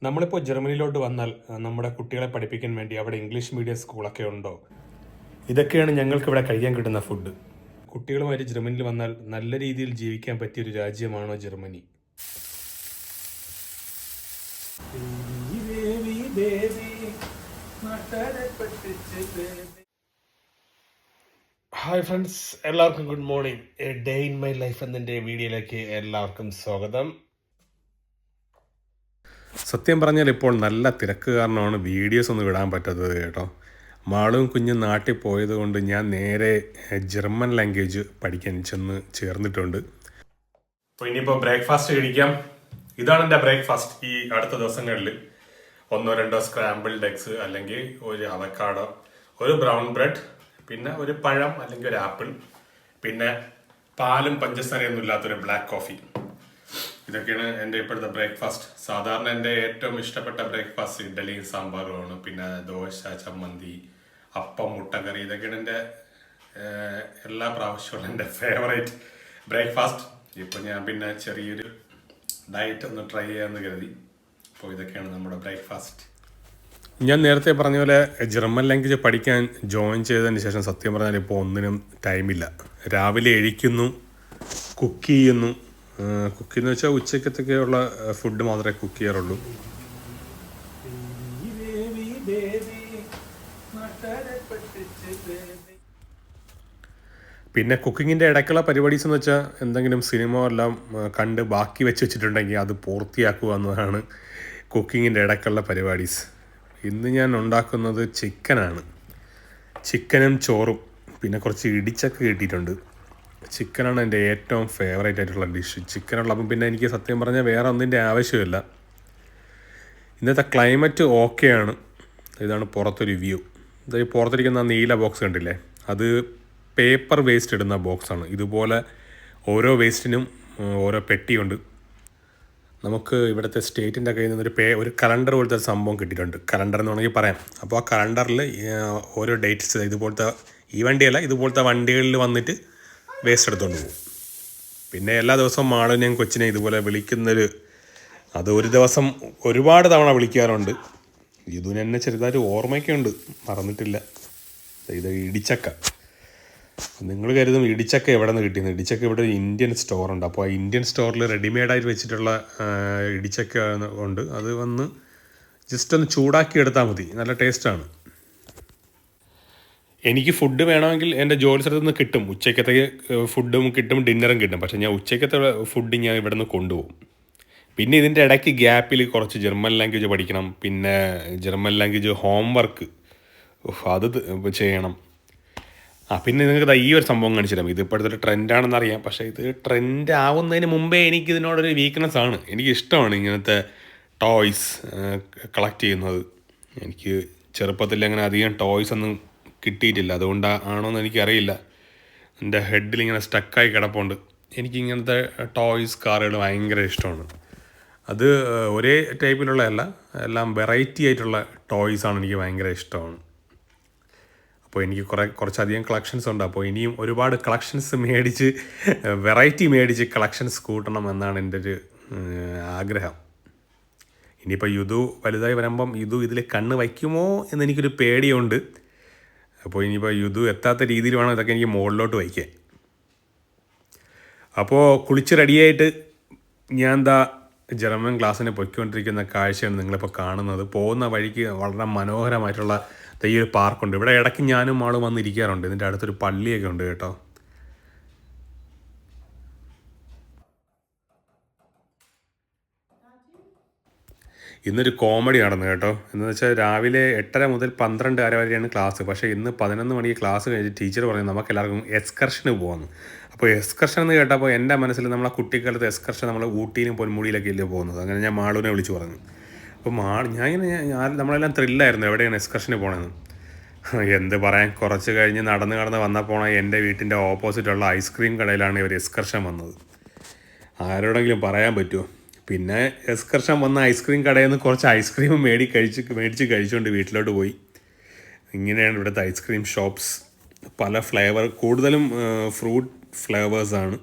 നമ്മളിപ്പോൾ ജർമ്മനിയിലോട്ട് വന്നാൽ നമ്മുടെ കുട്ടികളെ പഠിപ്പിക്കാൻ വേണ്ടി അവിടെ ഇംഗ്ലീഷ് മീഡിയം സ്കൂളൊക്കെ ഉണ്ടോ? ഇതൊക്കെയാണ് ഞങ്ങൾക്കിവിടെ കഴിക്കാൻ കിട്ടുന്ന ഫുഡ്. കുട്ടികളുമായിട്ട് ജർമ്മനിയിൽ വന്നാൽ നല്ല രീതിയിൽ ജീവിക്കാൻ പറ്റിയൊരു രാജ്യമാണോ ജർമ്മനി? ഹായ് ഫ്രണ്ട്സ്, എല്ലാവർക്കും good morning. A day in my life എന്നതിൻ്റെ വീഡിയോയിലേക്ക് എല്ലാവർക്കും സ്വാഗതം. സത്യം പറഞ്ഞാൽ ഇപ്പോൾ നല്ല തിരക്ക് കാരണമാണ് വീഡിയോസ് ഒന്നും ഇടാൻ പറ്റാത്തത് കേട്ടോ. മാളും കുഞ്ഞും നാട്ടിൽ പോയത് കൊണ്ട് ഞാൻ നേരെ ജർമ്മൻ ലാംഗ്വേജ് പഠിക്കാൻ ചെന്ന് ചേർന്നിട്ടുണ്ട്. അപ്പോൾ ഇനിയിപ്പോൾ ബ്രേക്ക്ഫാസ്റ്റ് കഴിക്കാം. ഇതാണ് എൻ്റെ ബ്രേക്ക്ഫാസ്റ്റ് ഈ അടുത്ത ദിവസങ്ങളിൽ. 1-2 സ്ക്രാമ്പിൾഡ് എഗ്സ്, അല്ലെങ്കിൽ ഒരു അവക്കാഡോ, ഒരു ബ്രൗൺ ബ്രെഡ്, പിന്നെ ഒരു പഴം അല്ലെങ്കിൽ ഒരു ആപ്പിൾ, പിന്നെ പാലും പഞ്ചസാരയൊന്നും ഇല്ലാത്തൊരു ബ്ലാക്ക് കോഫി. ഇതൊക്കെയാണ് എൻ്റെ ഇപ്പോഴത്തെ ബ്രേക്ക്ഫാസ്റ്റ്. സാധാരണ എൻ്റെ ഏറ്റവും ഇഷ്ടപ്പെട്ട ബ്രേക്ക്ഫാസ്റ്റ് ഇഡ്ഡലിയും സാമ്പാറുമാണ്. പിന്നെ ദോശ, ചമ്മന്തി, അപ്പം, മുട്ടക്കറി, ഇതൊക്കെയാണ് എൻ്റെ എല്ലാ പ്രാവശ്യവും എൻ്റെ ഫേവറേറ്റ് ബ്രേക്ക്ഫാസ്റ്റ്. ഇപ്പോൾ ഞാൻ പിന്നെ ചെറിയൊരു ഡയറ്റ് ഒന്ന് ട്രൈ ചെയ്യാമെന്ന് കരുതി. അപ്പോൾ ഇതൊക്കെയാണ് നമ്മുടെ ബ്രേക്ക്ഫാസ്റ്റ്. ഞാൻ നേരത്തെ പറഞ്ഞ പോലെ ജർമ്മൻ ലാംഗ്വേജ് പഠിക്കാൻ ജോയിൻ ചെയ്തതിന് ശേഷം സത്യം പറഞ്ഞാൽ ഇപ്പോൾ ഒന്നിനും ടൈമില്ല. രാവിലെ എഴുതിക്കുന്നു, കുക്ക് ചെയ്യുന്നു. കുക്കിന്ന് വെച്ചാൽ ഉച്ചക്കത്തൊക്കെയുള്ള ഫുഡ് മാത്രമേ കുക്ക് ചെയ്യാറുള്ളൂ. പിന്നെ കുക്കിങ്ങിൻ്റെ ഇടയ്ക്കുള്ള പരിപാടീസ് എന്ന് വെച്ചാൽ എന്തെങ്കിലും സിനിമ എല്ലാം കണ്ട് ബാക്കി വെച്ചിട്ടുണ്ടെങ്കിൽ അത് പൂർത്തിയാക്കുക എന്നതാണ് കുക്കിങ്ങിൻ്റെ ഇടയ്ക്കുള്ള പരിപാടീസ്. ഇന്ന് ഞാൻ ഉണ്ടാക്കുന്നത് ചിക്കനാണ്. ചിക്കനും ചോറും പിന്നെ കുറച്ച് ഇടിച്ചൊക്കെ കിട്ടിയിട്ടുണ്ട്. ചിക്കനാണ് എൻ്റെ ഏറ്റവും ഫേവറേറ്റ് ആയിട്ടുള്ള ഡിഷ്. ചിക്കനുള്ളപ്പം പിന്നെ എനിക്ക് സത്യം പറഞ്ഞാൽ വേറെ ഒന്നിൻ്റെ ആവശ്യമില്ല. ഇന്നത്തെ ക്ലൈമറ്റ് ഓക്കെയാണ്. ഇതാണ് പുറത്തൊരു വ്യൂ. ഇത് പുറത്തിരിക്കുന്ന നീല ബോക്സ് കണ്ടില്ലേ, അത് പേപ്പർ വേസ്റ്റ് ഇടുന്ന ബോക്സാണ്. ഇതുപോലെ ഓരോ വേസ്റ്റിനും ഓരോ പെട്ടിയുണ്ട്. നമുക്ക് ഇവിടുത്തെ സ്റ്റേറ്റിൻ്റെ കയ്യിൽ നിന്നൊരു ഒരു കലണ്ടർ പോലത്തെ സംഭവം കിട്ടിയിട്ടുണ്ട്. കലണ്ടർ എന്ന് വേണമെങ്കിൽ പറയാം. അപ്പോൾ ആ കലണ്ടറിൽ ഓരോ ഡേറ്റ്സ് ഇതുപോലത്തെ, ഈ വണ്ടിയല്ല ഇതുപോലത്തെ വണ്ടികളിൽ വന്നിട്ട് വേസ്റ്റ് എടുത്തുകൊണ്ട് പോകും. പിന്നെ എല്ലാ ദിവസവും മാളിനെയും കൊച്ചിനെ ഇതുപോലെ വിളിക്കുന്നൊരു, അത് ഒരു ദിവസം ഒരുപാട് തവണ വിളിക്കാറുണ്ട്. ഇതിന് എന്നെ ചെറുതായിട്ട് ഓർമ്മയ്ക്കുണ്ട്, മറന്നിട്ടില്ല. ഇത് ഇടിച്ചക്ക. നിങ്ങൾ കരുതും ഇടിച്ചക്ക എവിടെ നിന്ന് കിട്ടിയെന്ന്. ഇടിച്ചക്ക ഇവിടെ ഒരു ഇന്ത്യൻ സ്റ്റോറുണ്ട്. അപ്പോൾ ആ ഇന്ത്യൻ സ്റ്റോറിൽ റെഡിമെയ്ഡായിട്ട് വെച്ചിട്ടുള്ള ഇടിച്ചക്ക ഉണ്ട്. അത് വന്ന് ജസ്റ്റ് ഒന്ന് ചൂടാക്കി എടുത്താൽ മതി, നല്ല ടേസ്റ്റാണ്. എനിക്ക് ഫുഡ് വേണമെങ്കിൽ എൻ്റെ ജോലി സ്ഥലത്ത് നിന്ന് കിട്ടും. ഉച്ചക്കത്തെ ഫുഡും കിട്ടും, ഡിന്നറും കിട്ടും. പക്ഷേ ഞാൻ ഉച്ചക്കത്തെ ഫുഡ് ഞാൻ ഇവിടെ നിന്ന് കൊണ്ടുപോകും. പിന്നെ ഇതിൻ്റെ ഇടയ്ക്ക് ഗ്യാപ്പിൽ കുറച്ച് ജർമ്മൻ ലാംഗ്വേജ് പഠിക്കണം. പിന്നെ ജർമ്മൻ ലാംഗ്വേജ് ഹോംവർക്ക് അത് ചെയ്യണം. പിന്നെ നിങ്ങൾക്ക് ഈ ഒരു സംഭവം കാണിച്ചു തരാം. ഇത് ഇപ്പോഴത്തെ ഒരു ട്രെൻഡാണെന്ന് അറിയാം, പക്ഷേ ഇത് ട്രെൻഡ് ആവുന്നതിന് മുമ്പേ എനിക്കിതിനോടൊരു വീക്ക്നെസ് ആണ്. എനിക്കിഷ്ടമാണ് ഇങ്ങനത്തെ ടോയ്സ് കളക്ട് ചെയ്യുന്നത്. എനിക്ക് ചെറുപ്പത്തിൽ അങ്ങനെ അധികം ടോയ്സ് ഒന്നും കിട്ടിയിട്ടില്ല. അതുകൊണ്ടാണോയെന്ന് എനിക്കറിയില്ല, എൻ്റെ ഹെഡിൽ ഇങ്ങനെ സ്റ്റക്കായി കിടപ്പുണ്ട്. എനിക്കിങ്ങനത്തെ ടോയ്സ് കാറുകൾ ഭയങ്കര ഇഷ്ടമാണ്. അത് ഒരേ ടൈപ്പിലുള്ളതല്ല, എല്ലാം വെറൈറ്റി ആയിട്ടുള്ള ടോയ്സാണ് എനിക്ക് ഭയങ്കര ഇഷ്ടമാണ്. അപ്പോൾ എനിക്ക് കുറച്ചധികം കളക്ഷൻസ് ഉണ്ട്. അപ്പോൾ ഇനിയും ഒരുപാട് കളക്ഷൻസ് മേടിച്ച്, വെറൈറ്റി മേടിച്ച് കളക്ഷൻസ് കൂട്ടണം എന്നാണ് എൻ്റെ ഒരു ആഗ്രഹം. ഇനിയിപ്പോൾ യുദു വലുതായി വരുമ്പം യുദു ഇതിൽ കണ്ണ് വയ്ക്കുമോ എന്നെനിക്കൊരു പേടിയുണ്ട്. അപ്പോൾ ഇനിയിപ്പോൾ യുദു എത്താത്ത രീതിയിൽ വേണം ഇതൊക്കെ എനിക്ക് മുകളിലോട്ട് വയ്ക്കാൻ. അപ്പോൾ കുളിച്ച് റെഡിയായിട്ട് ഞാൻ ജർമ്മൻ ക്ലാസ്സിന് പൊയ്ക്കൊണ്ടിരിക്കുന്ന കാഴ്ചയാണ് നിങ്ങളിപ്പോൾ കാണുന്നത്. പോകുന്ന വഴിക്ക് വളരെ മനോഹരമായിട്ടുള്ള ഈ ഒരു പാർക്കുണ്ട്. ഇവിടെ ഇടയ്ക്ക് ഞാനും ആളും വന്നിരിക്കാറുണ്ട്. ഇതിൻ്റെ അടുത്തൊരു പള്ളിയൊക്കെ ഉണ്ട് കേട്ടോ. ഇന്നൊരു കോമഡി നടന്നു കേട്ടോ. എന്ന് വെച്ചാൽ രാവിലെ 8:30 മുതൽ 12:30 വരെയാണ് ക്ലാസ്. പക്ഷേ ഇന്ന് 11 മണിക്ക് ക്ലാസ് കഴിഞ്ഞ് ടീച്ചർ പറഞ്ഞു നമുക്ക് എല്ലാവർക്കും എക്സ്കർഷന് പോകാമെന്ന്. അപ്പോൾ എക്സ്കർഷൻ എന്ന് കേട്ടപ്പോൾ എൻ്റെ മനസ്സിൽ നമ്മളെ കുട്ടിക്കാലത്ത് എക്സ്കർഷൻ നമ്മൾ ഊട്ടിയിലും പൊന്മുടിയിലൊക്കെ ഇല്ലേ പോകുന്നത്. അങ്ങനെ ഞാൻ മാളുവിനെ വിളിച്ച് പറഞ്ഞു. അപ്പോൾ നമ്മളെല്ലാം ത്രില്ലായിരുന്നു എവിടെയാണ് എക്സ്കർഷന് പോകണമെന്ന്. എന്ത് പറയാൻ, കുറച്ച് കഴിഞ്ഞ് നടന്ന് വന്നപ്പോൾ എൻ്റെ വീട്ടിൻ്റെ ഓപ്പോസിറ്റുള്ള ഐസ്ക്രീം കടയിലാണ് ഇവർ എക്സ്കർഷൻ വന്നത്. ആരോടെങ്കിലും പറയാൻ പറ്റുമോ? പിന്നെ എക്സ്കർഷൻ വന്ന ഐസ്ക്രീം കടയിൽ നിന്ന് കുറച്ച് ഐസ്ക്രീം മേടിച്ച് കഴിച്ചുകൊണ്ട് വീട്ടിലോട്ട് പോയി. ഇങ്ങനെയാണ് ഇവിടുത്തെ ഐസ്ക്രീം ഷോപ്സ്. പല ഫ്ലേവർ, കൂടുതലും ഫ്രൂട്ട് ഫ്ലേവേഴ്സാണ്.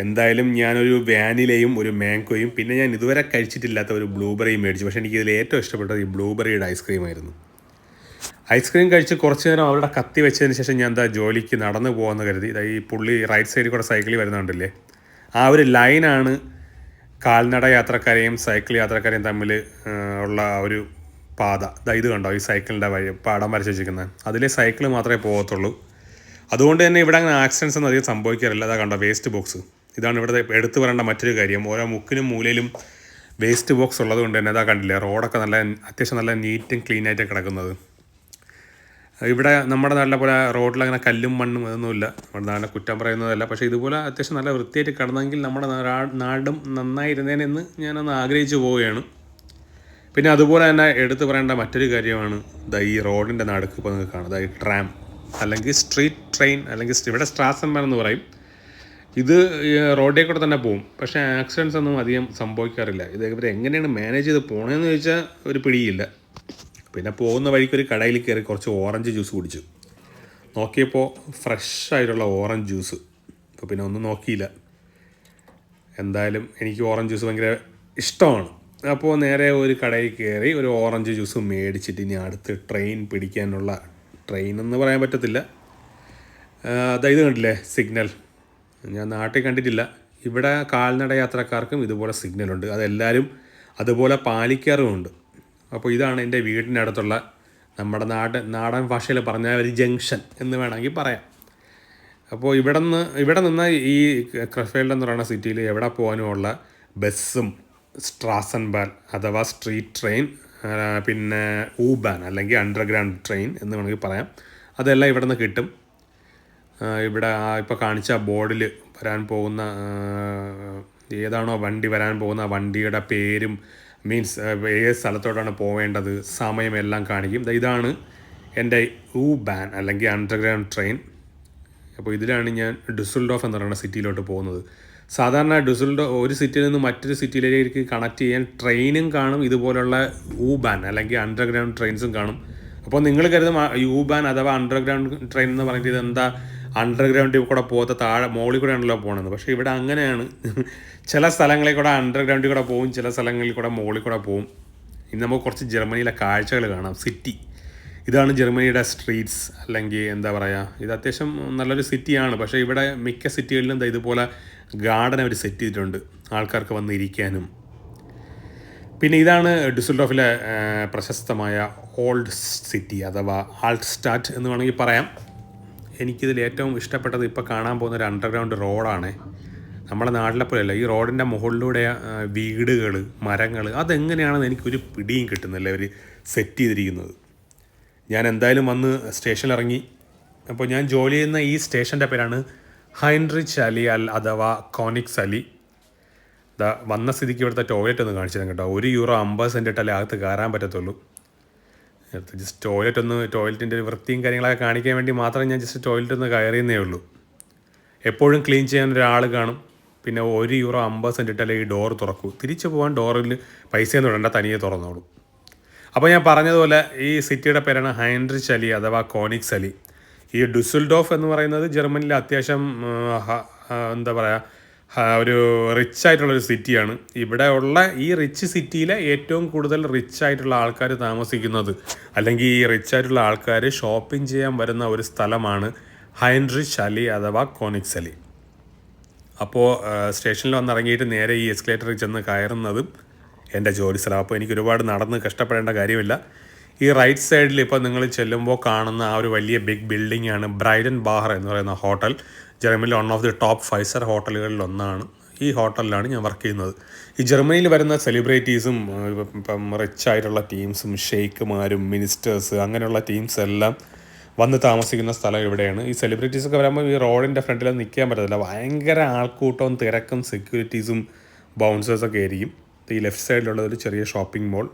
എന്തായാലും ഞാനൊരു വാനിലയും ഒരു മാംഗോയും പിന്നെ ഞാൻ ഇതുവരെ കഴിച്ചിട്ടില്ലാത്ത ഒരു ബ്ലൂബെറിയും മേടിച്ചു. പക്ഷേ എനിക്കിതിൽ ഏറ്റവും ഇഷ്ടപ്പെട്ടത് ഈ ബ്ലൂബെറിയുടെ ഐസ്ക്രീമായിരുന്നു. ഐസ്ക്രീം കഴിച്ച് കുറച്ച് നേരം അവിടെ കത്തി വെച്ചതിന് ശേഷം ഞാൻ ജോലിക്ക് നടന്നു പോകാമെന്ന് കരുതി. ഈ പുള്ളി റൈറ്റ് സൈഡിൽ കൂടെ സൈക്കിളിൽ വരുന്നുണ്ടല്ലേ, ആ ഒരു ലൈനാണ് കാൽനട യാത്രക്കാരെയും സൈക്കിൾ യാത്രക്കാരെയും തമ്മിൽ ഉള്ള ഒരു പാത. ഇത് കണ്ടോ, ഈ സൈക്കിളിൻ്റെ വഴി പാടം വരച്ച് വെച്ചിരിക്കുന്നത്, അതിലെ സൈക്കിൾ മാത്രമേ പോകത്തുള്ളൂ. അതുകൊണ്ട് തന്നെ ഇവിടെ അങ്ങനെ ആക്സിഡൻസ് ഒന്നും അധികം സംഭവിക്കാറില്ല. അതാ കണ്ടോ വേസ്റ്റ് ബോക്സ്. ഇതാണ് ഇവിടുത്തെ എടുത്തു പറയേണ്ട മറ്റൊരു കാര്യം. ഓരോ മുക്കിനും മൂലയിലും വേസ്റ്റ് ബോക്സ് ഉള്ളത് കൊണ്ട് തന്നെ അതാ കണ്ടില്ലേ, റോഡൊക്കെ അത്യാവശ്യം നല്ല നീറ്റും ക്ലീൻ ആയിട്ട് കിടക്കുന്നത്. ഇവിടെ നമ്മുടെ നാട്ടിലെ പോലെ റോഡിൽ അങ്ങനെ കല്ലും മണ്ണും അതൊന്നുമില്ല. നമ്മുടെ നാട്ടിലെ കുറ്റം പറയുന്നതല്ല, പക്ഷേ ഇതുപോലെ അത്യാവശ്യം നല്ല വൃത്തിയായിട്ട് കിടന്നെങ്കിൽ നമ്മുടെ നാടും നന്നായിരുന്നേനെന്ന് ഞാനൊന്ന് ആഗ്രഹിച്ചു പോവുകയാണ്. പിന്നെ അതുപോലെ തന്നെ എടുത്തു പറയേണ്ട മറ്റൊരു കാര്യമാണ് ഈ റോഡിൻ്റെ നടുക്ക് ഇപ്പോൾ നിങ്ങൾക്ക് കാണാം, ഈ ട്രാം അല്ലെങ്കിൽ സ്ട്രീറ്റ് ട്രെയിൻ അല്ലെങ്കിൽ ഇവിടെ സ്ട്രാസൻബാൻ എന്ന് പറയും. ഇത് റോഡിൽ കൂടെ തന്നെ പോകും, പക്ഷേ ആക്സിഡൻസ് ഒന്നും അധികം സംഭവിക്കാറില്ല. ഇവർ എങ്ങനെയാണ് മാനേജ് ചെയ്ത് പോകണമെന്ന് ചോദിച്ചാൽ ഒരു പിടിയില്ല. പിന്നെ പോകുന്ന വഴിക്ക് ഒരു കടയിൽ കയറി കുറച്ച് ഓറഞ്ച് ജ്യൂസ് കുടിച്ചു. നോക്കിയപ്പോൾ ഫ്രഷ് ആയിട്ടുള്ള ഓറഞ്ച് ജ്യൂസ്. അപ്പോൾ പിന്നെ ഒന്നും നോക്കിയില്ല. എന്തായാലും എനിക്ക് ഓറഞ്ച് ജ്യൂസ് ഭയങ്കര ഇഷ്ടമാണ്. അപ്പോൾ നേരെ ഒരു കടയിൽ കയറി ഒരു ഓറഞ്ച് ജ്യൂസ് മേടിച്ചിട്ട് ഇനി അടുത്ത് ട്രെയിൻ പിടിക്കാനുള്ള, ട്രെയിൻ എന്ന് പറയാൻ പറ്റത്തില്ല, ഇത് കണ്ടില്ലേ സിഗ്നൽ, ഞാൻ നാട്ടിൽ കണ്ടിട്ടില്ല. ഇവിടെ കാൽനട യാത്രക്കാർക്കും ഇതുപോലെ സിഗ്നലുണ്ട്, അതെല്ലാവരും അതുപോലെ പാലിക്കാറുമുണ്ട്. അപ്പോൾ ഇതാണ് എൻ്റെ വീടിനടുത്തുള്ള നമ്മുടെ നാടൻ ഭാഷയിൽ പറഞ്ഞാൽ ഒരു ജംഗ്ഷൻ എന്ന് വേണമെങ്കിൽ പറയാം. അപ്പോൾ ഇവിടെ നിന്ന് ഈ ക്രെഫേൽഡ് എന്ന് പറയുന്ന സിറ്റിയിൽ എവിടെ പോകാനുമുള്ള ബസ്സും സ്ട്രാസൻബാൻ അഥവാ സ്ട്രീറ്റ് ട്രെയിൻ, പിന്നെ ഊബാൻ അല്ലെങ്കിൽ അണ്ടർഗ്രൗണ്ട് ട്രെയിൻ എന്ന് വേണമെങ്കിൽ പറയാം, അതെല്ലാം ഇവിടെ നിന്ന് കിട്ടും. ഇവിടെ ഇപ്പോൾ കാണിച്ച ബോർഡിൽ വരാൻ പോകുന്ന ഏതാണോ വണ്ടി വരാൻ പോകുന്ന വണ്ടിയുടെ പേരും മീൻസ് ഏത് സ്ഥലത്തോട്ടാണ് പോവേണ്ടത് സമയമെല്ലാം കാണിക്കും. ഇതാണ് എൻ്റെ ഊബാൻ അല്ലെങ്കിൽ അണ്ടർഗ്രൗണ്ട് ട്രെയിൻ. അപ്പോൾ ഇതിലാണ് ഞാൻ ഡുസൽഡോഫ് എന്ന് പറയുന്ന സിറ്റിയിലോട്ട് പോകുന്നത്. സാധാരണ ഒരു സിറ്റിയിൽ നിന്ന് മറ്റൊരു സിറ്റിയിലേക്ക് കണക്ട് ചെയ്യാൻ ട്രെയിനും കാണും, ഇതുപോലുള്ള ഊബാൻ അല്ലെങ്കിൽ അണ്ടർഗ്രൗണ്ട് ട്രെയിൻസും കാണും. അപ്പോൾ നിങ്ങൾ കരുതും യൂബാൻ അഥവാ അണ്ടർഗ്രൗണ്ട് ട്രെയിൻ എന്ന് പറഞ്ഞിട്ട് ഇതെന്താ അണ്ടർഗ്രൗണ്ടിൽ കൂടെ പോകാത്ത മോളിൽ കൂടെ ആണല്ലോ പോകണത്. പക്ഷേ ഇവിടെ അങ്ങനെയാണ്. ചില സ്ഥലങ്ങളിൽ കൂടെ അണ്ടർഗ്രൗണ്ടിൽ കൂടെ പോകും, ചില സ്ഥലങ്ങളിൽ കൂടെ മോളിൽ കൂടെ പോകും. ഇനി നമുക്ക് കുറച്ച് ജർമ്മനിയിലെ കാഴ്ചകൾ കാണാം. സിറ്റി ഇതാണ് ജർമ്മനിയുടെ സ്ട്രീറ്റ്സ്, അല്ലെങ്കിൽ എന്താ പറയുക, ഇത് അത്യാവശ്യം നല്ലൊരു സിറ്റിയാണ്. പക്ഷേ ഇവിടെ മിക്ക സിറ്റികളിലും ഇതുപോലെ ഗാർഡൻ അവർ സെറ്റ് ചെയ്തിട്ടുണ്ട് ആൾക്കാർക്ക് വന്ന് ഇരിക്കാനും. പിന്നെ ഇതാണ് ഡുസൽഡോഫിലെ പ്രശസ്തമായ ഓൾഡ് സിറ്റി അഥവാ ആൾട്ട്സ്റ്റാറ്റ് എന്ന് വേണമെങ്കിൽ പറയാം. എനിക്കിതിൽ ഏറ്റവും ഇഷ്ടപ്പെട്ടത് ഇപ്പോൾ കാണാൻ പോകുന്ന ഒരു അണ്ടർഗ്രൗണ്ട് റോഡാണ്. നമ്മുടെ നാട്ടിലെ പോലെയല്ല, ഈ റോഡിൻ്റെ മുകളിലൂടെ വീടുകൾ, മരങ്ങൾ, അതെങ്ങനെയാണെന്ന് എനിക്കൊരു പിടിയും കിട്ടുന്നില്ല അവർ സെറ്റ് ചെയ്തിരിക്കുന്നത്. ഞാൻ എന്തായാലും വന്ന് സ്റ്റേഷനിൽ ഇറങ്ങി. അപ്പോൾ ഞാൻ ജോലി ചെയ്യുന്ന ഈ സ്റ്റേഷൻ്റെ പേരാണ് ഹൈൻറിച്ച് അലി അഥവാ കോണിക്സ് അലി. വന്ന സ്ഥിതിക്ക് ഇവിടുത്തെ ടോയ്ലറ്റ് ഒന്ന് കാണിച്ചു തരാം കേട്ടോ. €1 ഇട്ടാലേ അകത്ത് കയറാൻ പറ്റത്തുള്ളൂ. ജസ്റ്റ് ടോയ്ലറ്റിൻ്റെ വൃത്തിയും കാര്യങ്ങളൊക്കെ കാണിക്കാൻ വേണ്ടി മാത്രം ഞാൻ ജസ്റ്റ് ടോയ്ലറ്റ് ഒന്ന് കയറിയെന്നേ ഉള്ളൂ. എപ്പോഴും ക്ലീൻ ചെയ്യാൻ ഒരാൾ കാണും. പിന്നെ €1 ഇട്ടാലേ ഈ ഡോർ തുറക്കൂ. തിരിച്ചു പോകാൻ ഡോറിൽ പൈസയൊന്നും ഇടണ്ട, തനിയെ തുറന്നോളൂ. അപ്പോൾ ഞാൻ പറഞ്ഞതുപോലെ ഈ സിറ്റിയുടെ പേരാണ് ഹൈൻറിച്ച് അലി അഥവാ കോണിക്സ് അലി. ഈ ഡുസൽഡോഫ് എന്ന് പറയുന്നത് ജർമ്മനിയിലെ അത്യാവശ്യം എന്താ പറയുക ഒരു റിച്ച് ആയിട്ടുള്ളൊരു സിറ്റിയാണ്. ഇവിടെ ഉള്ള ഈ റിച്ച് സിറ്റിയിലെ ഏറ്റവും കൂടുതൽ റിച്ച് ആയിട്ടുള്ള ആൾക്കാർ താമസിക്കുന്നത്, അല്ലെങ്കിൽ ഈ റിച്ച് ആയിട്ടുള്ള ആൾക്കാർ ഷോപ്പിംഗ് ചെയ്യാൻ വരുന്ന ഒരു സ്ഥലമാണ് ഹൈൻറിച്ച് അലി അഥവാ കോണിക്സ് അലി. അപ്പോൾ സ്റ്റേഷനിൽ വന്നിറങ്ങിയിട്ട് നേരെ ഈ എസ്കലേറ്ററിൽ ചെന്ന് കയറുന്നതും എൻ്റെ ജോലി സ്ഥലം. അപ്പോൾ എനിക്ക് ഒരുപാട് നടന്ന് കഷ്ടപ്പെടേണ്ട കാര്യമില്ല. ഈ റൈറ്റ് സൈഡിൽ ഇപ്പോൾ നിങ്ങൾ ചെല്ലുമ്പോൾ കാണുന്ന ആ ഒരു വലിയ ബിഗ് ബിൽഡിംഗ് ആണ് ബ്രൈഡൻ ബാഹർ എന്ന് പറയുന്ന ഹോട്ടൽ. ജർമ്മനിയിൽ 1 ഓഫ് ദി ടോപ്പ് 5 സ്റ്റാർ ഹോട്ടലുകളിൽ ഒന്നാണ്. ഈ ഹോട്ടലിലാണ് ഞാൻ വർക്ക് ചെയ്യുന്നത്. ഈ ജർമ്മനിയിൽ വരുന്ന സെലിബ്രിറ്റീസും ഇപ്പം റിച്ച് ആയിട്ടുള്ള ടീംസും ഷെയ്ക്കുമാരും മിനിസ്റ്റേഴ്സ് അങ്ങനെയുള്ള ടീംസ് എല്ലാം വന്ന് താമസിക്കുന്ന സ്ഥലം ഇവിടെയാണ്. ഈ സെലിബ്രിറ്റീസൊക്കെ വരുമ്പോൾ ഈ റോഡിൻ്റെ ഫ്രണ്ടിൽ നിൽക്കാൻ പറ്റത്തില്ല. ഭയങ്കര ആൾക്കൂട്ടവും തിരക്കും സെക്യൂരിറ്റീസും ബൗൺസേഴ്സൊക്കെ ആയിരിക്കും. ഈ ലെഫ്റ്റ് സൈഡിലുള്ള ഒരു ചെറിയ ഷോപ്പിംഗ് മോൾ.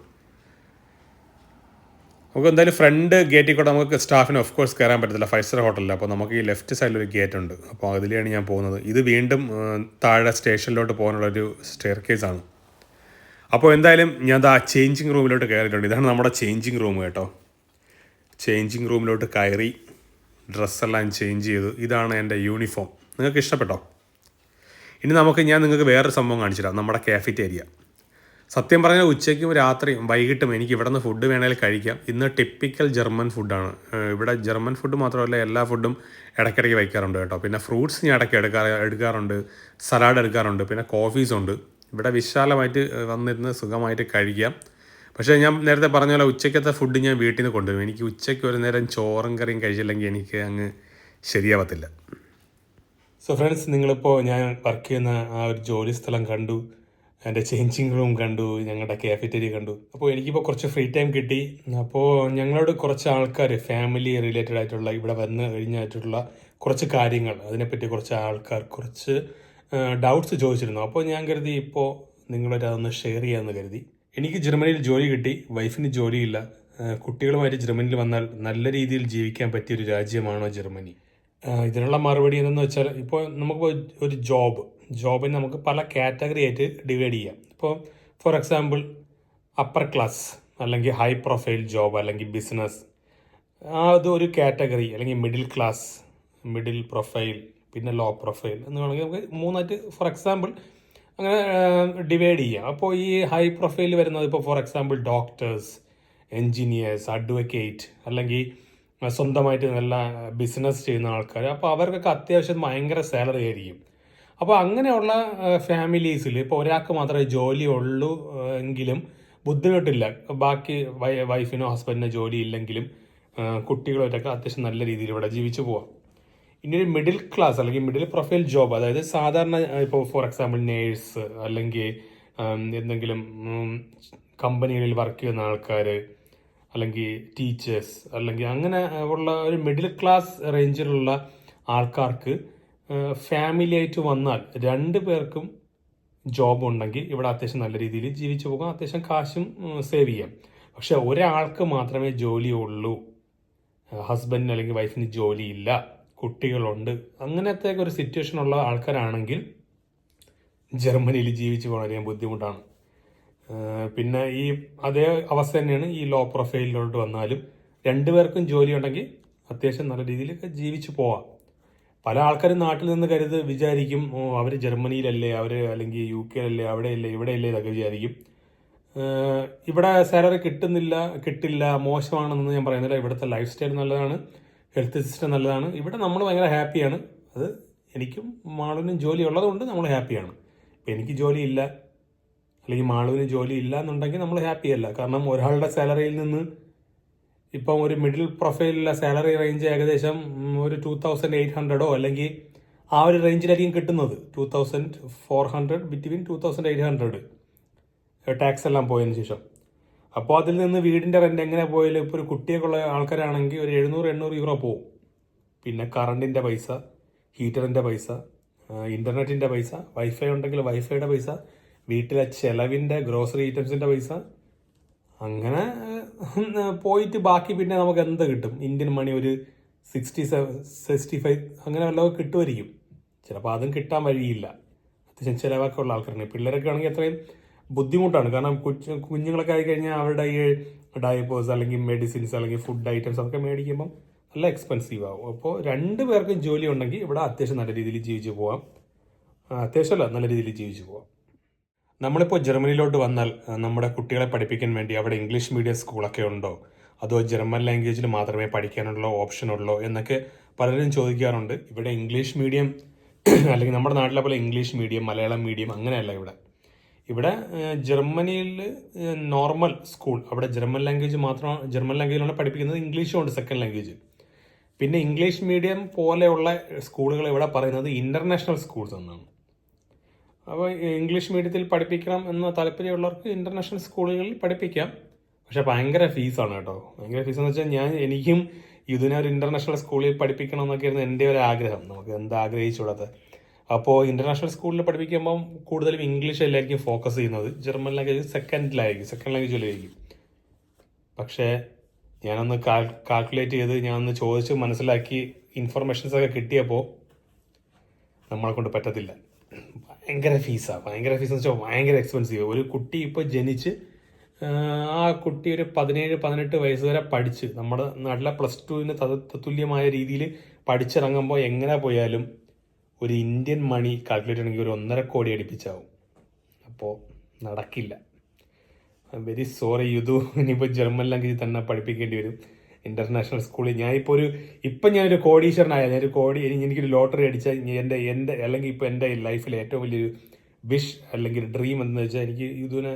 നമുക്ക് എന്തായാലും ഫ്രണ്ട് ഗേറ്റിൽ കൂടെ നമുക്ക് സ്റ്റാഫിന് ഓഫ് കോഴ്സ് കയറാൻ പറ്റത്തില്ല, 5 സ്റ്റാർ ഹോട്ടലിൽ. അപ്പോൾ നമുക്ക് ഈ ലെഫ്റ്റ് സൈഡിലൊരു ഗേറ്റ് ഉണ്ട്. അപ്പോൾ അതിലെയാണ് ഞാൻ പോകുന്നത്. ഇത് വീണ്ടും താഴെ സ്റ്റേഷനിലോട്ട് പോകാനുള്ളൊരു സ്റ്റെയർ കേസാണ്. അപ്പോൾ എന്തായാലും ഞാൻ ചേഞ്ചിങ് റൂമിലോട്ട് കയറിയിട്ടുണ്ട്. ഇതാണ് നമ്മുടെ ചേഞ്ചിങ് റൂം കേട്ടോ. ചേഞ്ചിങ് റൂമിലോട്ട് കയറി ഡ്രസ്സെല്ലാം ചേഞ്ച് ചെയ്തു. ഇതാണ് എൻ്റെ യൂണിഫോം. നിങ്ങൾക്ക് ഇഷ്ടപ്പെട്ടോ? ഇനി ഞാൻ നിങ്ങൾക്ക് വേറൊരു സംഭവം കാണിച്ചു തരാം, നമ്മുടെ കാഫറ്റേരിയ. സത്യം പറഞ്ഞാൽ ഉച്ചയ്ക്കും രാത്രിയും വൈകിട്ടും എനിക്ക് ഇവിടെ നിന്ന് ഫുഡ് വേണമെങ്കിൽ കഴിക്കാം. ഇന്ന് ടിപ്പിക്കൽ ജർമ്മൻ ഫുഡാണ്. ഇവിടെ ജർമ്മൻ ഫുഡ് മാത്രമല്ല, എല്ലാ ഫുഡും ഇടയ്ക്കിടയ്ക്ക് വയ്ക്കാറുണ്ട് കേട്ടോ. പിന്നെ ഫ്രൂട്ട്സ് ഞാൻ ഇടയ്ക്ക് എടുക്കാറുണ്ട്, സലാഡ് എടുക്കാറുണ്ട്, പിന്നെ കോഫീസുണ്ട്. ഇവിടെ വിശാലമായിട്ട് വന്നിരുന്ന് സുഖമായിട്ട് കഴിക്കാം. പക്ഷേ ഞാൻ നേരത്തെ പറഞ്ഞ പോലെ ഉച്ചയ്ക്കത്തെ ഫുഡ് ഞാൻ വീട്ടിൽ നിന്ന് കൊണ്ടുവരും. എനിക്ക് ഉച്ചയ്ക്ക് ഒരു നേരം ചോറും കറിയും കഴിച്ചില്ലെങ്കിൽ എനിക്ക് അങ്ങ് ശരിയാവത്തില്ല. സോ ഫ്രണ്ട്സ്, നിങ്ങളിപ്പോൾ ഞാൻ വർക്ക് ചെയ്യുന്ന ആ ഒരു ജോലി സ്ഥലം കണ്ടു, എൻ്റെ ചേഞ്ചിങ് റൂം കണ്ടു, ഞങ്ങളുടെ കാഫറ്റേരിയ കണ്ടു. അപ്പോൾ എനിക്കിപ്പോൾ കുറച്ച് ഫ്രീ ടൈം കിട്ടി. അപ്പോൾ ഞങ്ങളോട് കുറച്ച് ആൾക്കാർ ഫാമിലി റിലേറ്റഡ് ആയിട്ടുള്ള ഇവിടെ വന്ന് കഴിഞ്ഞായിട്ടുള്ള കുറച്ച് കാര്യങ്ങൾ, അതിനെപ്പറ്റി കുറച്ച് ആൾക്കാർ കുറച്ച് ഡൗട്ട്സ് ചോദിച്ചിരുന്നു. അപ്പോൾ ഞാൻ കരുതി ഇപ്പോൾ നിങ്ങളൊരു അതൊന്ന് ഷെയർ ചെയ്യാമെന്ന് കരുതി. എനിക്ക് ജർമ്മനിയിൽ ജോലി കിട്ടി, വൈഫിന് ജോലിയില്ല. കുട്ടികളുമായിട്ട് ജർമ്മനിയിൽ വന്നാൽ നല്ല രീതിയിൽ ജീവിക്കാൻ പറ്റിയൊരു രാജ്യമാണോ ജർമ്മനി? ഇതിനുള്ള മറുപടി എന്തെന്ന് വെച്ചാൽ, ഇപ്പോൾ നമുക്ക് ഒരു ജോബിനെ നമുക്ക് പല കാറ്റഗറി ആയിട്ട് ഡിവൈഡ് ചെയ്യാം. ഇപ്പോൾ ഫോർ എക്സാമ്പിൾ അപ്പർ ക്ലാസ് അല്ലെങ്കിൽ ഹൈ പ്രൊഫൈൽ ജോബ് അല്ലെങ്കിൽ ബിസിനസ്, അത് ഒരു കാറ്റഗറി. അല്ലെങ്കിൽ മിഡിൽ ക്ലാസ്, മിഡിൽ പ്രൊഫൈൽ, പിന്നെ ലോ പ്രൊഫൈൽ എന്ന് വേണമെങ്കിൽ നമുക്ക് മൂന്നായിട്ട് ഫോർ എക്സാമ്പിൾ അങ്ങനെ ഡിവൈഡ് ചെയ്യാം. അപ്പോൾ ഈ ഹൈ പ്രൊഫൈൽ വരുന്നത് ഇപ്പോൾ for example doctors, engineers, advocate, അല്ലെങ്കിൽ സ്വന്തമായിട്ട് നല്ല ബിസിനസ് ചെയ്യുന്ന ആൾക്കാർ. അപ്പോൾ അവർക്കൊക്കെ അത്യാവശ്യം ഭയങ്കര സാലറി ആയിരിക്കും. അപ്പോൾ അങ്ങനെയുള്ള ഫാമിലീസിൽ ഇപ്പോൾ ഒരാൾക്ക് മാത്രമേ ജോലി ഉള്ളൂ എങ്കിലും ബുദ്ധിമുട്ടില്ല. ബാക്കി വൈഫിനോ ഹസ്ബൻഡിനോ ജോലി ഇല്ലെങ്കിലും കുട്ടികളായിട്ടൊക്കെ അത്യാവശ്യം നല്ല രീതിയിൽ ഇവിടെ ജീവിച്ചു പോവാം. ഇനി ഒരു മിഡിൽ ക്ലാസ് അല്ലെങ്കിൽ മിഡിൽ പ്രൊഫൈൽ ജോബ്, അതായത് സാധാരണ ഇപ്പോൾ ഫോർ എക്സാമ്പിൾ നേഴ്സ് അല്ലെങ്കിൽ എന്തെങ്കിലും കമ്പനികളിൽ വർക്ക് ചെയ്യുന്ന ആൾക്കാർ, അല്ലെങ്കിൽ ടീച്ചേഴ്സ്, അല്ലെങ്കിൽ അങ്ങനെ ഉള്ള ഒരു മിഡിൽ ക്ലാസ് റേഞ്ചിലുള്ള ആൾക്കാർക്ക് ഫാമിലി ആയിട്ട് വന്നാൽ 2 പേർക്കും ജോബ് ഉണ്ടെങ്കിൽ ഇവിടെ അത്യാവശ്യം നല്ല രീതിയിൽ ജീവിച്ചു പോകാം, അത്യാവശ്യം കാശും സേവ് ചെയ്യാം. പക്ഷെ ഒരാൾക്ക് മാത്രമേ ജോലിയുള്ളൂ, ഹസ്ബൻഡിന് അല്ലെങ്കിൽ വൈഫിന് ജോലിയില്ല, കുട്ടികളുണ്ട്, അങ്ങനത്തെ ഒരു സിറ്റുവേഷൻ ഉള്ള ആൾക്കാരാണെങ്കിൽ ജർമ്മനിയിൽ ജീവിച്ചു പോകാൻ ബുദ്ധിമുട്ടാണ്. പിന്നെ ഈ അതേ അവസ്ഥ തന്നെയാണ് ഈ ലോ പ്രൊഫൈലിലോട്ട് വന്നാലും. 2 പേർക്കും ജോലി ഉണ്ടെങ്കിൽ അത്യാവശ്യം നല്ല രീതിയിലൊക്കെ ജീവിച്ചു പോവാം. പല ആൾക്കാരും നാട്ടിൽ നിന്ന് വിചാരിക്കും, അവർ ജർമ്മനിയിലല്ലേ, അവർ അല്ലെങ്കിൽ UK അല്ലേ, അവിടെയല്ലേ ഇവിടെയല്ലേ ഇതൊക്കെ വിചാരിക്കും. ഇവിടെ സാലറി കിട്ടില്ല, മോശമാണെന്ന് ഞാൻ പറയുന്നില്ല. ഇവിടുത്തെ ലൈഫ് സ്റ്റൈൽ നല്ലതാണ്, ഹെൽത്ത് സിസ്റ്റം നല്ലതാണ്. ഇവിടെ നമ്മൾ ഭയങ്കര ഹാപ്പിയാണ്. അത് എനിക്കും മാളുവിനും ജോലി ഉള്ളതുകൊണ്ട് നമ്മൾ ഹാപ്പിയാണ്. ഇപ്പം എനിക്ക് ജോലിയില്ല അല്ലെങ്കിൽ മാളുവിന് ജോലി ഇല്ല എന്നുണ്ടെങ്കിൽ നമ്മൾ ഹാപ്പി അല്ല. കാരണം ഒരാളുടെ സാലറിയിൽ നിന്ന് ഇപ്പം ഒരു മിഡിൽ പ്രൊഫൈലിലെ സാലറി റേഞ്ച് ഏകദേശം ഒരു 2800 അല്ലെങ്കിൽ ആ ഒരു റേഞ്ചിലായിരിക്കും കിട്ടുന്നത്. 2400 ബിറ്റ്വീൻ 2800 ടാക്സ് എല്ലാം പോയതിന് ശേഷം. അപ്പോൾ അതിൽ നിന്ന് വീടിൻ്റെ റെൻ്റ് എങ്ങനെ പോയാലും ഇപ്പോൾ ഒരു കുട്ടിയൊക്കെയുള്ള ആൾക്കാരാണെങ്കിൽ ഒരു 700-800 യൂറോ പോവും. പിന്നെ കറണ്ടിൻ്റെ പൈസ, ഹീറ്ററിൻ്റെ പൈസ, ഇൻ്റർനെറ്റിൻ്റെ പൈസ, വൈഫൈ ഉണ്ടെങ്കിൽ വൈഫൈയുടെ പൈസ, വീട്ടിലെ ചെലവിൻ്റെ ഗ്രോസറി ഐറ്റംസിൻ്റെ പൈസ, അങ്ങനെ പോയിട്ട് ബാക്കി പിന്നെ നമുക്ക് എന്ത് കിട്ടും? ഇന്ത്യൻ മണി ഒരു 65 അങ്ങനെ വല്ലതും കിട്ടുമായിരിക്കും. ചിലപ്പോൾ അതും കിട്ടാൻ വഴിയില്ല. അത്യാവശ്യം ചിലവൊക്കെ ഉള്ള ആൾക്കാരാണ്. പിള്ളേരൊക്കെ ആണെങ്കിൽ അത്രയും ബുദ്ധിമുട്ടാണ്. കാരണം കുഞ്ഞുങ്ങളൊക്കെ ആയിക്കഴിഞ്ഞാൽ അവരുടെ ഈ ഡയപ്പേഴ്സ് അല്ലെങ്കിൽ മെഡിസിൻസ് അല്ലെങ്കിൽ ഫുഡ് ഐറ്റംസ് അതൊക്കെ മേടിക്കുമ്പം നല്ല എക്സ്പെൻസീവ് ആവും. അപ്പോൾ 2 പേർക്കും ജോലി ഉണ്ടെങ്കിൽ ഇവിടെ അത്യാവശ്യം നല്ല രീതിയിൽ ജീവിച്ചു പോകാം. അത്യാവശ്യമല്ല, നല്ല രീതിയിൽ ജീവിച്ചു പോകാം. നമ്മളിപ്പോൾ ജർമ്മനിയിലോട്ട് വന്നാൽ നമ്മുടെ കുട്ടികളെ പഠിപ്പിക്കാൻ വേണ്ടി അവിടെ ഇംഗ്ലീഷ് മീഡിയം സ്കൂളൊക്കെ ഉണ്ടോ, അതോ ജർമ്മൻ ലാംഗ്വേജിൽ മാത്രമേ പഠിക്കാനുള്ള ഓപ്ഷൻ ഉള്ളോ എന്നൊക്കെ പലരും ചോദിക്കാറുണ്ട്. ഇവിടെ ഇംഗ്ലീഷ് മീഡിയം അല്ലെങ്കിൽ നമ്മുടെ നാട്ടിലെ പോലെ ഇംഗ്ലീഷ് മീഡിയം, മലയാളം മീഡിയം അങ്ങനെയല്ല. ഇവിടെ ജർമ്മനിയിൽ നോർമൽ സ്കൂൾ, അവിടെ ജർമ്മൻ ലാംഗ്വേജിലാണ് പഠിപ്പിക്കുന്നത്. ഇംഗ്ലീഷും ഉണ്ട് സെക്കൻഡ് ലാംഗ്വേജ്. പിന്നെ ഇംഗ്ലീഷ് മീഡിയം പോലെയുള്ള സ്കൂളുകൾ ഇവിടെ പറയുന്നത് ഇൻ്റർനാഷണൽ സ്കൂൾസ് എന്നാണ്. അപ്പോൾ ഇംഗ്ലീഷ് മീഡിയത്തിൽ പഠിപ്പിക്കണം എന്ന താല്പര്യമുള്ളവർക്ക് ഇൻ്റർനാഷണൽ സ്കൂളുകളിൽ പഠിപ്പിക്കാം. പക്ഷേ ഭയങ്കര ഫീസാണ് കേട്ടോ. ഭയങ്കര ഫീസെന്ന് വെച്ചാൽ എനിക്കും ഇതിനൊരു ഇൻ്റർനാഷണൽ സ്കൂളിൽ പഠിപ്പിക്കണം എന്നൊക്കെയായിരുന്നു എൻ്റെ ഒരു ആഗ്രഹം. നമുക്ക് എന്താ ആഗ്രഹിച്ചുള്ളത്. അപ്പോൾ ഇൻ്റർനാഷണൽ സ്കൂളിൽ പഠിപ്പിക്കുമ്പം കൂടുതലും ഇംഗ്ലീഷിലായിരിക്കും ഫോക്കസ് ചെയ്യുന്നത്, ജർമ്മൻ ലാംഗ്വേജ് സെക്കൻഡ് ലാംഗ്വേജിലായിരിക്കും. പക്ഷേ ഞാനൊന്ന് കാൽക്കുലേറ്റ് ചെയ്ത് ഞാനൊന്ന് ചോദിച്ച് മനസ്സിലാക്കി ഇൻഫർമേഷൻസൊക്കെ കിട്ടിയപ്പോൾ നമ്മളെ കൊണ്ട് പറ്റത്തില്ല. ഭയങ്കര ഫീസെന്ന് വെച്ചാൽ ഭയങ്കര എക്സ്പെൻസീവ്. ഒരു കുട്ടി ഇപ്പോൾ ജനിച്ച് ആ കുട്ടി ഒരു 17-18 വയസ്സ് വരെ പഠിച്ച് നമ്മുടെ നാട്ടിലെ +2 തുല്യമായ രീതിയിൽ പഠിച്ചിറങ്ങുമ്പോൾ എങ്ങനെ പോയാലും ഒരു ഇന്ത്യൻ മണി കാൽക്കുലേറ്റ് ചെയ്യണമെങ്കിൽ ഒരു 1.5 കോടി അടുപ്പിച്ചാവും. അപ്പോൾ നടക്കില്ല. വെരി സോറി യുദു, ഇനിയിപ്പോൾ ജർമ്മൻ ലാംഗ്വേജ് തന്നെ പഠിപ്പിക്കേണ്ടി വരും ഇൻ്റർനാഷണൽ സ്കൂളിൽ. ഞാനൊരു കോടീശ്വരനായ എനിക്കൊരു ലോട്ടറി അടിച്ചാൽ എൻ്റെ അല്ലെങ്കിൽ ഇപ്പോൾ എൻ്റെ ലൈഫിൽ ഏറ്റവും വലിയൊരു വിഷ് അല്ലെങ്കിൽ ഡ്രീം എന്ന് വെച്ചാൽ എനിക്ക് ഇതിനെ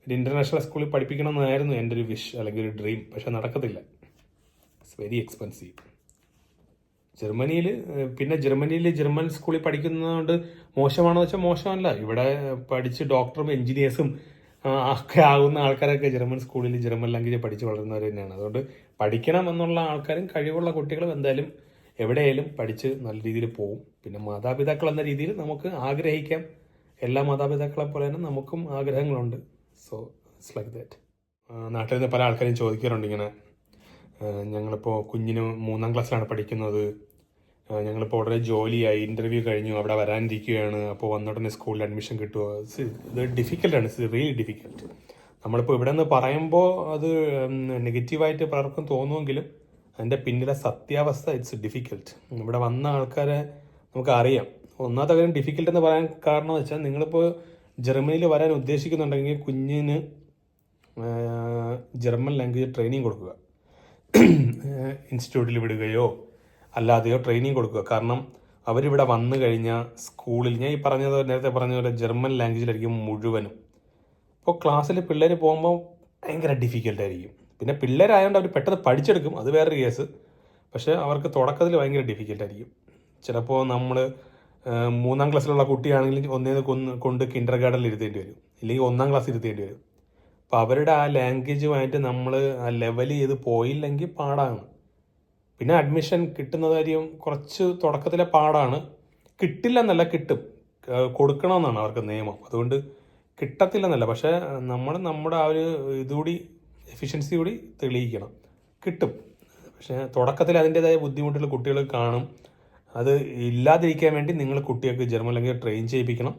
ഒരു ഇൻ്റർനാഷണൽ സ്കൂളിൽ പഠിപ്പിക്കണം എന്നായിരുന്നു എൻ്റെ ഒരു വിഷ് അല്ലെങ്കിൽ ഒരു ഡ്രീം. പക്ഷെ നടക്കത്തില്ല. It's very expensive. ജർമ്മനിയിൽ ജർമ്മൻ സ്കൂളിൽ പഠിക്കുന്നതുകൊണ്ട് മോശമാണോ വെച്ചാൽ മോശമല്ല. ഇവിടെ പഠിച്ച് ഡോക്ടറും എൻജിനീയേഴ്സും ഒക്കെ ആകുന്ന ആൾക്കാരൊക്കെ ജർമ്മൻ സ്കൂളിൽ ജർമ്മൻ ലാംഗ്വേജ് പഠിച്ച് വളരുന്നവർ തന്നെയാണ്. അതുകൊണ്ട് പഠിക്കണം എന്നുള്ള ആൾക്കാരും കഴിവുള്ള കുട്ടികളും എന്തായാലും എവിടെയായാലും പഠിച്ച് നല്ല രീതിയിൽ പോകും. പിന്നെ മാതാപിതാക്കൾ എന്ന രീതിയിൽ നമുക്ക് ആഗ്രഹിക്കാം. എല്ലാ മാതാപിതാക്കളെ പോലെ തന്നെ നമുക്കും ആഗ്രഹങ്ങളുണ്ട്. So it's like that. നാട്ടിൽ നിന്ന് പല ആൾക്കാരും ചോദിക്കാറുണ്ട് ഇങ്ങനെ, ഞങ്ങളിപ്പോൾ കുഞ്ഞിന് 3ാം ക്ലാസ്സിലാണ് പഠിക്കുന്നത്, ഞങ്ങളിപ്പോൾ ഉടനെ ജോലിയായി, ഇൻ്റർവ്യൂ കഴിഞ്ഞു, അവിടെ വരാനിരിക്കുകയാണ്, അപ്പോൾ വന്നോടനെ സ്കൂളിൽ അഡ്മിഷൻ കിട്ടുമോ? ഇത് ഡിഫിക്കൽട്ടാണ്. It's really difficult. നമ്മളിപ്പോൾ ഇവിടെ നിന്ന് പറയുമ്പോൾ അത് നെഗറ്റീവായിട്ട് പലർക്കും തോന്നുമെങ്കിലും അതിൻ്റെ പിന്നിലെ സത്യാവസ്ഥ ഇറ്റ്സ് ഡിഫിക്കൽട്ട്. ഇവിടെ വന്ന ആൾക്കാരെ നമുക്കറിയാം. ഒന്നാമത്തെ കാര്യം ഡിഫിക്കൽട്ട് എന്ന് പറയാൻ കാരണം എന്ന് വെച്ചാൽ, നിങ്ങളിപ്പോൾ ജർമ്മനിയിൽ വരാൻ ഉദ്ദേശിക്കുന്നുണ്ടെങ്കിൽ കുഞ്ഞിന് ജർമ്മൻ ലാംഗ്വേജ് ട്രെയിനിങ് കൊടുക്കുക, ഇൻസ്റ്റിറ്റ്യൂട്ടിൽ വിടുകയോ അല്ലാതെയോ ട്രെയിനിങ് കൊടുക്കുക. കാരണം അവരിവിടെ വന്നു കഴിഞ്ഞാൽ സ്കൂളിൽ ഞാൻ നേരത്തെ പറഞ്ഞ പോലെ ജർമ്മൻ ലാംഗ്വേജിലായിരിക്കും മുഴുവനും. ഇപ്പോൾ ക്ലാസ്സിൽ പിള്ളേർ പോകുമ്പോൾ ഭയങ്കര ഡിഫിക്കൽട്ടായിരിക്കും. പിന്നെ പിള്ളേരായതുകൊണ്ട് അവർ പെട്ടെന്ന് പഠിച്ചെടുക്കും, അത് വേറൊരു കേസ്. പക്ഷേ അവർക്ക് തുടക്കത്തിൽ ഭയങ്കര ഡിഫിക്കൽട്ടായിരിക്കും. ചിലപ്പോൾ നമ്മൾ 3ാം ക്ലാസ്സിലുള്ള കുട്ടിയാണെങ്കിൽ കൊണ്ട് കിൻഡർ ഗാർഡനിൽ ഇരുത്തേണ്ടി വരും, ഇല്ലെങ്കിൽ 1ാം ക്ലാസ്സിൽ ഇരുത്തേണ്ടി വരും. അപ്പോൾ അവരുടെ ആ ലാംഗ്വേജുമായിട്ട് നമ്മൾ ആ ലെവൽ ചെയ്ത് പോയില്ലെങ്കിൽ പാടാണ്. പിന്നെ അഡ്മിഷൻ കിട്ടുന്ന കാര്യം കുറച്ച് തുടക്കത്തിലെ പാടാണ്. കിട്ടില്ലെന്നല്ല, കിട്ടും, കൊടുക്കണമെന്നാണ് അവർക്ക് നിയമം. അതുകൊണ്ട് കിട്ടത്തില്ലെന്നല്ല, പക്ഷേ നമ്മുടെ ആ ഒരു ഇതുകൂടി എഫിഷ്യൻസി കൂടി തെളിയിക്കണം. കിട്ടും, പക്ഷേ തുടക്കത്തിൽ അതിൻ്റേതായ ബുദ്ധിമുട്ടുകൾ കുട്ടികൾ കാണും. അത് ഇല്ലാതിരിക്കാൻ വേണ്ടി നിങ്ങൾ കുട്ടികൾക്ക് ജർമ്മൻ ലാംഗ്വേജ് ട്രെയിൻ ചെയ്യിപ്പിക്കണം.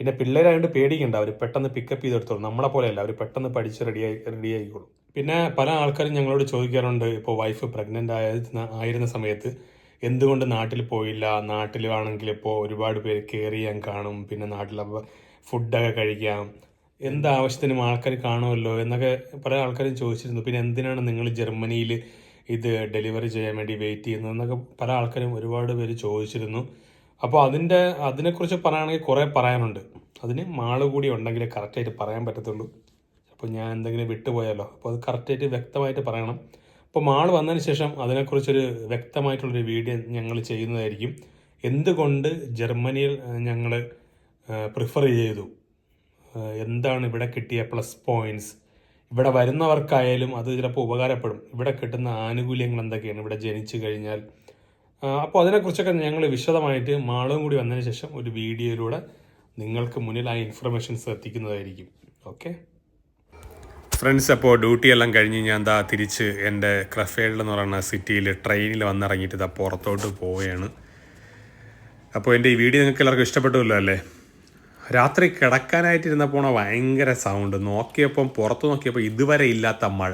പിന്നെ പിള്ളേരായതുകൊണ്ട് പേടിക്കണ്ട, അവർ പെട്ടെന്ന് പിക്കപ്പ് ചെയ്തെടുത്തോളും. നമ്മളെ പോലെയല്ല, അവർ പെട്ടെന്ന് പഠിച്ച് റെഡി ആയിക്കോളും. പിന്നെ പല ആൾക്കാരും ഞങ്ങളോട് ചോദിക്കാറുണ്ട്, ഇപ്പോൾ വൈഫ് പ്രഗ്നൻ്റ് ആയിരുന്ന സമയത്ത് എന്തുകൊണ്ട് നാട്ടിൽ പോയില്ല, നാട്ടിലാണെങ്കിൽ ഇപ്പോൾ ഒരുപാട് പേര് കെയർ ചെയ്യാൻ കാണും, പിന്നെ നാട്ടിലെ ഫുഡൊക്കെ കഴിക്കാം, എന്താവശ്യത്തിനും ആൾക്കാർ കാണുമല്ലോ എന്നൊക്കെ പല ആൾക്കാരും ചോദിച്ചിരുന്നു. പിന്നെ എന്തിനാണ് നിങ്ങൾ ജർമ്മനിയിൽ ഇത് ഡെലിവറി ചെയ്യാൻ വേണ്ടി വെയിറ്റ് ചെയ്യുന്നത് എന്നൊക്കെ പല ആൾക്കാരും ഒരുപാട് പേര് ചോദിച്ചിരുന്നു. അപ്പോൾ അതിനെക്കുറിച്ച് പറയുകയാണെങ്കിൽ കുറേ പറയാനുണ്ട്. അതിന് മാള് കൂടി ഉണ്ടെങ്കിലേ കറക്റ്റായിട്ട് പറയാൻ പറ്റത്തുള്ളൂ. അപ്പോൾ ഞാൻ എന്തെങ്കിലും വിട്ടുപോയാലോ, അപ്പോൾ അത് കറക്റ്റായിട്ട് വ്യക്തമായിട്ട് പറയണം. അപ്പോൾ മാൾ വന്നതിന് ശേഷം അതിനെക്കുറിച്ചൊരു വ്യക്തമായിട്ടുള്ളൊരു വീഡിയോ ഞങ്ങൾ ചെയ്യുന്നതായിരിക്കും. എന്തുകൊണ്ട് ജർമ്മനിയിൽ ഞങ്ങൾ പ്രിഫർ ചെയ്തു, എന്താണ് ഇവിടെ കിട്ടിയ പ്ലസ് പോയിൻറ്റ്സ്, ഇവിടെ വരുന്നവർക്കായാലും അത് ചിലപ്പോൾ ഉപകാരപ്പെടും, ഇവിടെ കിട്ടുന്ന ആനുകൂല്യങ്ങൾ എന്തൊക്കെയാണ് ഇവിടെ ജനിച്ചു കഴിഞ്ഞാൽ. അപ്പോൾ അതിനെക്കുറിച്ചൊക്കെ ഞങ്ങൾ വിശദമായിട്ട് മാളും കൂടി വന്നതിന് ശേഷം ഒരു വീഡിയോയിലൂടെ നിങ്ങൾക്ക് മുന്നിൽ ആ ഇൻഫർമേഷൻസ് എത്തിക്കുന്നതായിരിക്കും. ഓക്കെ ഫ്രണ്ട്സ്, അപ്പോൾ ഡ്യൂട്ടി എല്ലാം കഴിഞ്ഞ് ഞാൻ തിരിച്ച് എൻ്റെ ക്രഫേൽഡ് എന്ന് പറയുന്ന സിറ്റിയിൽ ട്രെയിനിൽ വന്നിറങ്ങിയിട്ട് പുറത്തോട്ട് പോവുകയാണ്. അപ്പോൾ എൻ്റെ ഈ വീഡിയോ നിങ്ങൾക്ക് എല്ലാവർക്കും ഇഷ്ടപ്പെട്ടുമല്ലോ അല്ലേ? രാത്രി കിടക്കാനായിട്ടിരുന്നപ്പോൾ ഭയങ്കര സൗണ്ട്, പുറത്ത് നോക്കിയപ്പോൾ ഇതുവരെ ഇല്ലാത്ത മഴ,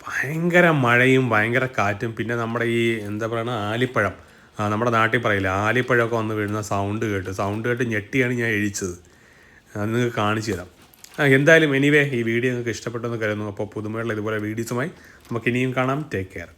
ഭയങ്കര മഴയും ഭയങ്കര കാറ്റും. പിന്നെ നമ്മുടെ ഈ എന്താ പറയുക, ആലിപ്പഴം, നമ്മുടെ നാട്ടിൽ പറയില്ല, ആലിപ്പഴമൊക്കെ വന്ന് വീഴുന്ന സൗണ്ട് കേട്ട് ഞെട്ടിയാണ് ഞാൻ എഴിച്ചത്. അത് നിങ്ങൾക്ക് കാണിച്ചു തരാം. എന്തായാലും എനിവേ ഈ വീഡിയോ നിങ്ങൾക്ക് ഇഷ്ടപ്പെട്ടെന്ന് കരുതുന്നു. അപ്പോൾ പുതുമയുള്ള ഇതുപോലെ വീഡിയോസുമായി നമുക്ക് ഇനിയും കാണാം. Take care.